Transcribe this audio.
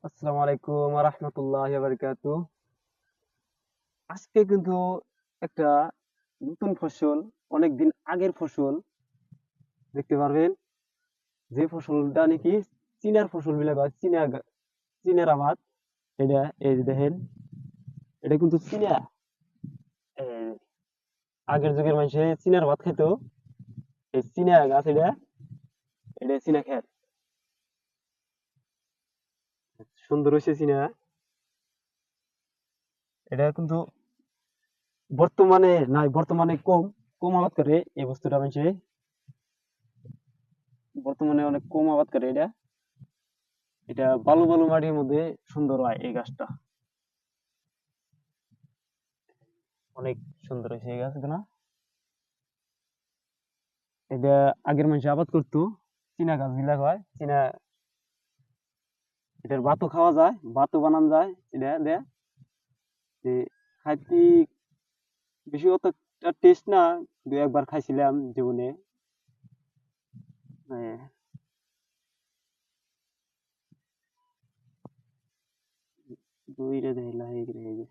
আসসালামু আলাইকুম ওয়া রাহমাতুল্লাহি ওয়া বারাকাতুহু। আজকে কিন্তু একটা নতুন ফসল, অনেকদিন আগের ফসল দেখতে পারবেন। যে ফসলটা নাকি চীনের ফসল বলে কয়, চীনের আবাদ। এটা এই যে দেখেন, এটা কিন্তু চীনা। এই আগের যুগের মানুষে চীনার ভাত খাইতো। এই চীনা গাছ এটা, এটা চীনা খেত। সুন্দর হয়েছে চীনা। এটা কিন্তু বর্তমানে নাই, বর্তমানে কম কম আবাদ করে এই বস্তুটা মানুষে। বর্তমানে অনেক কম আবাদ করে এটা। এটা বালু বালু মাটির মধ্যে সুন্দর হয় এই গাছটা। অনেক সুন্দর হয়েছে এই গাছটা না। এটা আগের মানুষ আবাদ করতো। চীনা গাছ গিলা হয় চীনা। এটার ভাতও খাওয়া যায়, ভাতও বানান যায় এটা দেয়া। যে খাইতে বেশি অত টেস্ট না, দু একবার খাইছিলাম জীবনে। হ্যাঁ, দুইটা দিলাম এই যে।